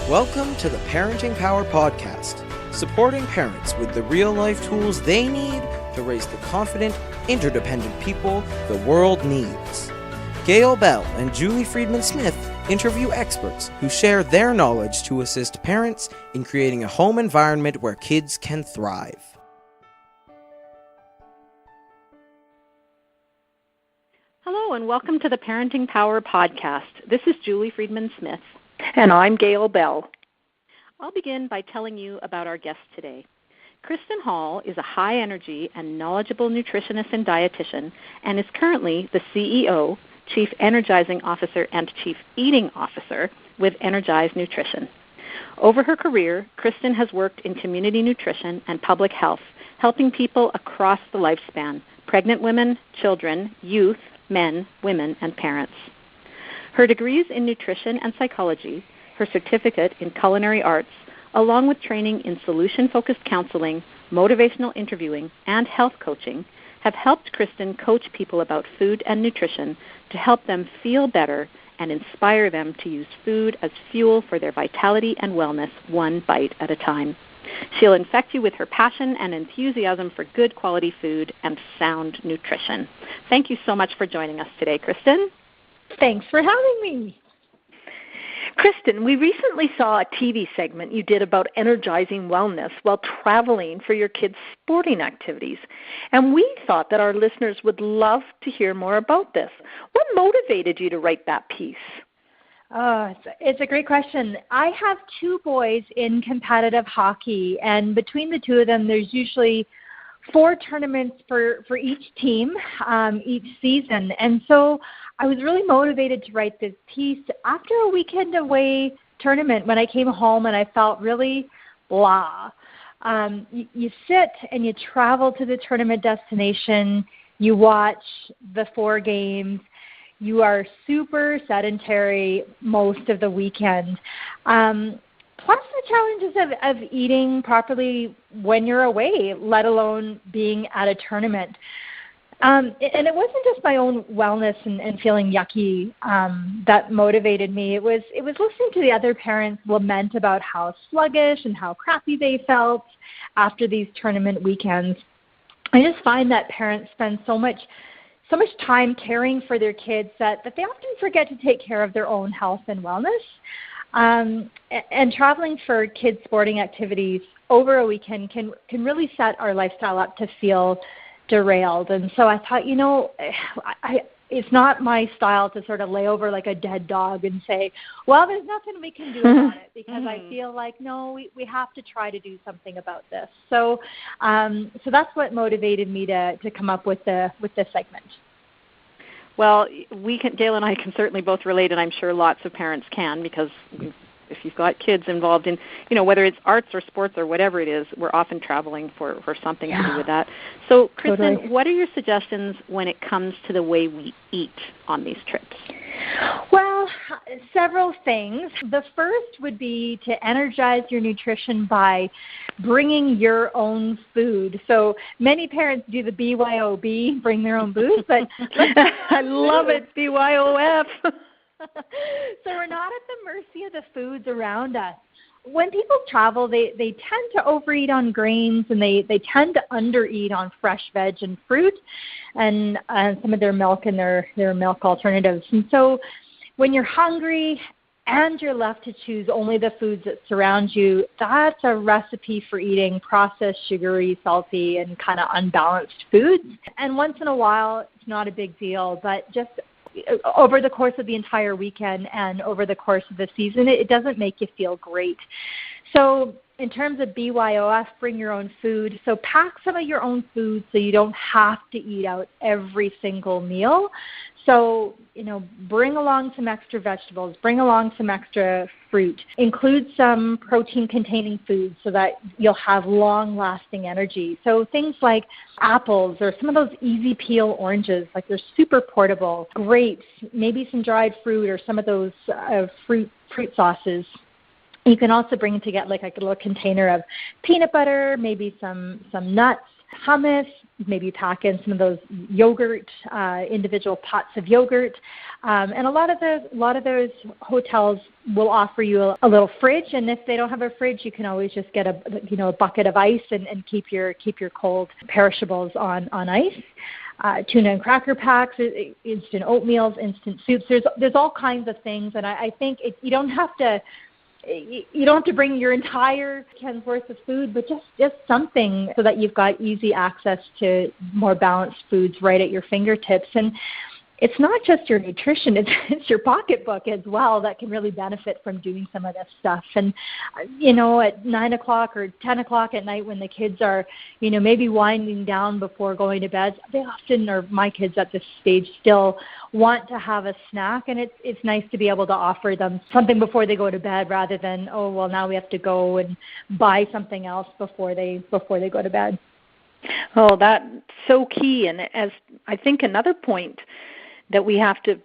Welcome to the Parenting Power Podcast, supporting parents with the real-life tools they need to raise the confident, interdependent people the world needs. Gail Bell and Julie Friedman-Smith interview experts who share their knowledge to assist parents in creating a home environment where kids can thrive. Hello and welcome to the Parenting Power Podcast. This is Julie Friedman-Smith. And I'm Gail Bell. I'll begin by telling you about our guest today. Kristyn Hall is a high-energy and knowledgeable nutritionist and dietitian and is currently the CEO, Chief Energizing Officer, and Chief Eating Officer with Energize Nutrition. Over her career, Kristyn has worked in community nutrition and public health, helping people across the lifespan, pregnant women, children, youth, men, women, and parents. Her degrees in nutrition and psychology, her certificate in culinary arts, along with training in solution-focused counseling, motivational interviewing, and health coaching, have helped Kristyn coach people about food and nutrition to help them feel better and inspire them to use food as fuel for their vitality and wellness, one bite at a time. She'll infect you with her passion and enthusiasm for good quality food and sound nutrition. Thank you so much for joining us today, Kristyn. Thanks for having me. Kristyn, we recently saw a TV segment you did about energizing wellness while traveling for your kids' sporting activities, and we thought that our listeners would love to hear more about this. What motivated you to write that piece? It's a great question. I have two boys in competitive hockey, and between the two of them, there's usually 4 tournaments for each team each season. And so I was really motivated to write this piece after a weekend away tournament when I came home and I felt really blah. You sit and you travel to the tournament destination, you watch the 4 games, you are super sedentary most of the weekend. Plus the challenges of eating properly when you're away, let alone being at a tournament. And it wasn't just my own wellness and feeling yucky that motivated me. It was listening to the other parents lament about how sluggish and how crappy they felt after these tournament weekends. I just find that parents spend so much time caring for their kids that they often forget to take care of their own health and wellness. And traveling for kids' sporting activities over a weekend can really set our lifestyle up to feel derailed. And so I thought, it's not my style to sort of lay over like a dead dog and say, well, there's nothing we can do about it, because I feel like, no, we have to try to do something about this. So that's what motivated me to come up with this segment. Well, Gail and I can certainly both relate, and I'm sure lots of parents can, because if you've got kids involved in, whether it's arts or sports or whatever it is, we're often traveling for something to do with that. So, Kristyn, totally. What are your suggestions when it comes to the way we eat on these trips? Well, several things. The first would be to energize your nutrition by bringing your own food. So many parents do the BYOB, bring their own booze, but I love it, BYOF. So we're not at the mercy of the foods around us. When people travel, they tend to overeat on grains, and they tend to undereat on fresh veg and fruit and some of their milk and their milk alternatives. And so when you're hungry and you're left to choose only the foods that surround you, that's a recipe for eating processed, sugary, salty, and kind of unbalanced foods. And once in a while, it's not a big deal, but just over the course of the entire weekend and over the course of the season, it doesn't make you feel great. So in terms of BYOF, bring your own food. So pack some of your own food so you don't have to eat out every single meal. So, bring along some extra vegetables, bring along some extra fruit. Include some protein-containing foods so that you'll have long-lasting energy. So things like apples or some of those easy-peel oranges, like they're super portable. Grapes, maybe some dried fruit or some of those fruit sauces. You can also bring to get like a little container of peanut butter, maybe some nuts, hummus, maybe pack in some of those yogurt, individual pots of yogurt. And a lot of those hotels will offer you a little fridge, and if they don't have a fridge, you can always just get a bucket of ice and keep your cold perishables on ice. Tuna and cracker packs, instant oatmeals, instant soups. There's all kinds of things, and I think you don't have to bring your entire can's worth of food, but just something so that you've got easy access to more balanced foods right at your fingertips. And it's not just your nutrition, it's your pocketbook as well that can really benefit from doing some of this stuff. And, at 9 o'clock or 10 o'clock at night when the kids are, maybe winding down before going to bed, they often, or my kids at this stage, still want to have a snack. And it's nice to be able to offer them something before they go to bed rather than, now we have to go and buy something else before they go to bed. Oh, that's so key. And as I think another point that we have to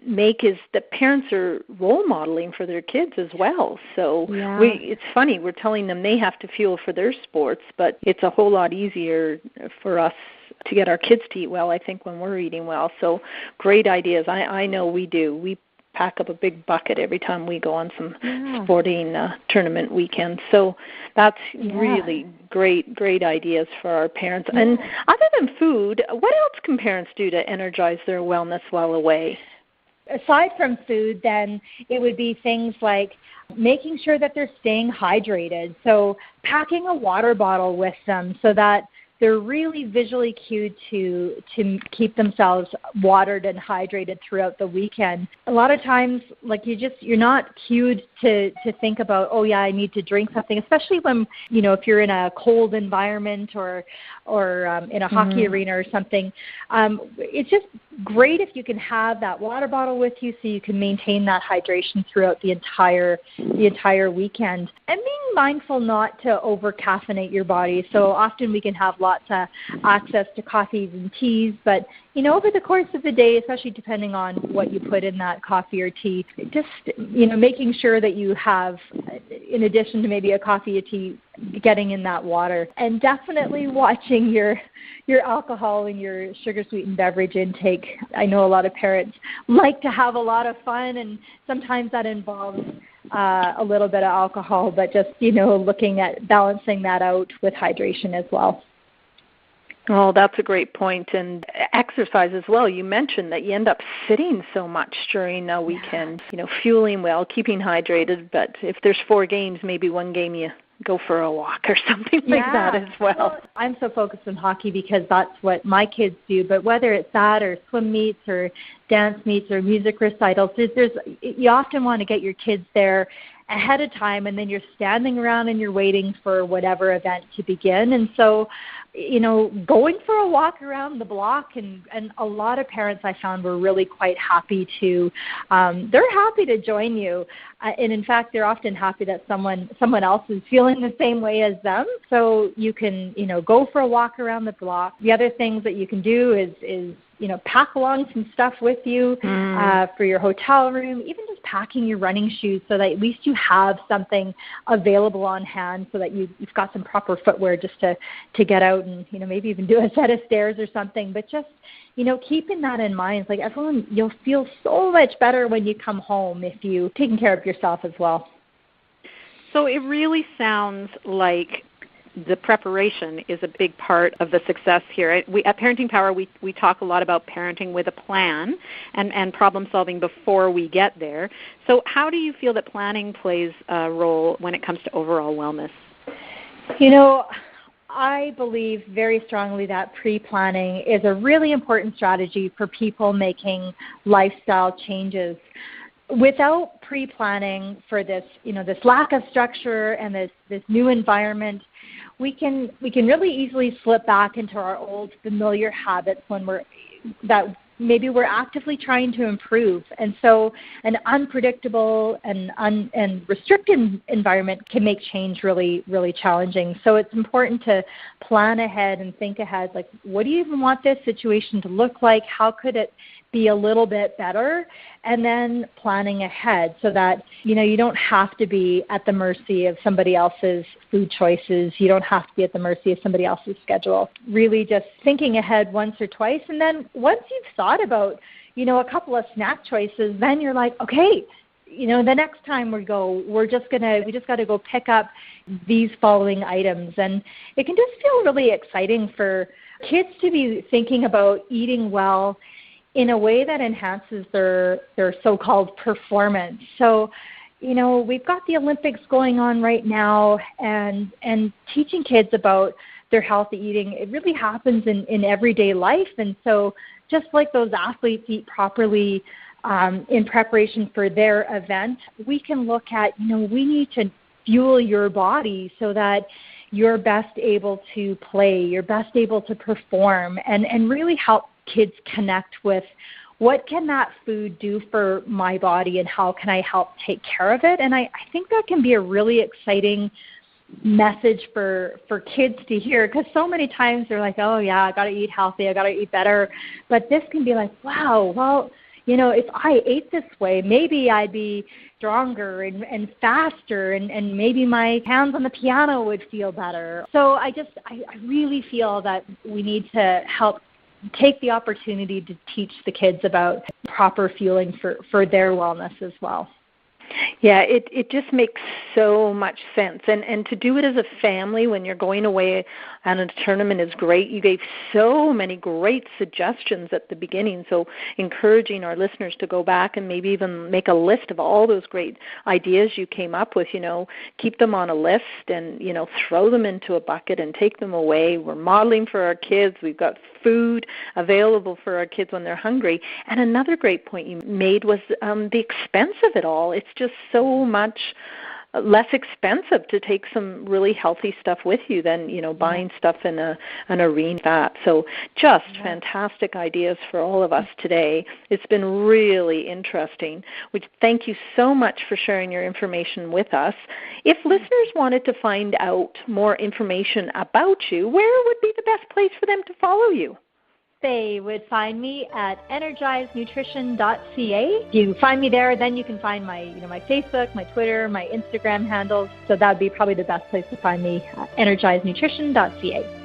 make is that parents are role modeling for their kids as well. So it's funny, we're telling them they have to fuel for their sports, but it's a whole lot easier for us to get our kids to eat well, I think, when we're eating well. So great ideas. I know we do. We pack up a big bucket every time we go on some sporting tournament weekends. So that's really great ideas for our parents. Yeah. And other than food, what else can parents do to energize their wellness while away? Aside from food, then it would be things like making sure that they're staying hydrated. So packing a water bottle with them so that they're really visually cued to keep themselves watered and hydrated throughout the weekend. A lot of times, you're not cued to think about, I need to drink something, especially when, if you're in a cold environment or in a hockey arena or something. It's just great if you can have that water bottle with you so you can maintain that hydration throughout the entire weekend. And being mindful not to over-caffeinate your body. So often we can have lots of access to coffees and teas, but over the course of the day, especially depending on what you put in that coffee or tea, just making sure that you have, in addition to maybe a coffee or tea, getting in that water, and definitely watching your alcohol and your sugar-sweetened beverage intake. I know a lot of parents like to have a lot of fun, and sometimes that involves a little bit of alcohol, but just looking at balancing that out with hydration as well. Oh, that's a great point. And exercise as well. You mentioned that you end up sitting so much during a weekend, fueling well, keeping hydrated. But if there's 4 games, maybe one game you go for a walk or something like that as well. I'm so focused on hockey because that's what my kids do. But whether it's that or swim meets or dance meets or music recitals, you often want to get your kids there ahead of time, and then you're standing around and you're waiting for whatever event to begin. And so, going for a walk around the block, and a lot of parents I found were really quite happy they're happy to join you. And in fact, they're often happy that someone else is feeling the same way as them. So you can, go for a walk around the block. The other things that you can do is pack along some stuff with you for your hotel room, even just packing your running shoes so that at least you have something available on hand so that you've got some proper footwear just to get out and, maybe even do a set of stairs or something. But just, keeping that in mind, it's like you'll feel so much better when you come home if you've taken care of yourself as well. So it really sounds like the preparation is a big part of the success here. At Parenting Power, we talk a lot about parenting with a plan and problem solving before we get there. So how do you feel that planning plays a role when it comes to overall wellness? I believe very strongly that pre-planning is a really important strategy for people making lifestyle changes. Without pre-planning for this, this lack of structure and this new environment, we can really easily slip back into our old familiar habits when maybe we're actively trying to improve. And so an unpredictable and restricted environment can make change really, really challenging. So it's important to plan ahead and think ahead, like, what do you even want this situation to look like? How could it be a little bit better, and then planning ahead so that, you don't have to be at the mercy of somebody else's food choices. You don't have to be at the mercy of somebody else's schedule. Really just thinking ahead once or twice. And then once you've thought about, a couple of snack choices, then you're like, okay, the next time we just got to go pick up these following items. And it can just feel really exciting for kids to be thinking about eating well in a way that enhances their so-called performance. So, we've got the Olympics going on right now, and teaching kids about their healthy eating, it really happens in everyday life. And so just like those athletes eat properly in preparation for their event, we can look at, we need to fuel your body so that you're best able to play, you're best able to perform, and really help kids connect with what can that food do for my body and how can I help take care of it. And I think that can be a really exciting message for kids to hear, because so many times they're like, oh yeah, I got to eat healthy, I got to eat better. But this can be like, wow, well, if I ate this way, maybe I'd be stronger and faster, and maybe my hands on the piano would feel better. So I really feel that we need to help take the opportunity to teach the kids about proper fueling for their wellness as well. Yeah, it just makes so much sense. And to do it as a family when you're going away on a tournament is great. You gave so many great suggestions at the beginning, so encouraging our listeners to go back and maybe even make a list of all those great ideas you came up with, keep them on a list and, throw them into a bucket and take them away. We're modeling for our kids. We've got food available for our kids when they're hungry. And another great point you made was the expense of it all. It's just so much less expensive to take some really healthy stuff with you than, buying stuff in an arena. So just fantastic ideas for all of us today. It's been really interesting. Thank you so much for sharing your information with us. If listeners wanted to find out more information about you, where would be the best place for them to follow you? They would find me at energizenutrition.ca. If you find me there, then you can find my Facebook, my Twitter, my Instagram handles. So that would be probably the best place to find me, energizenutrition.ca.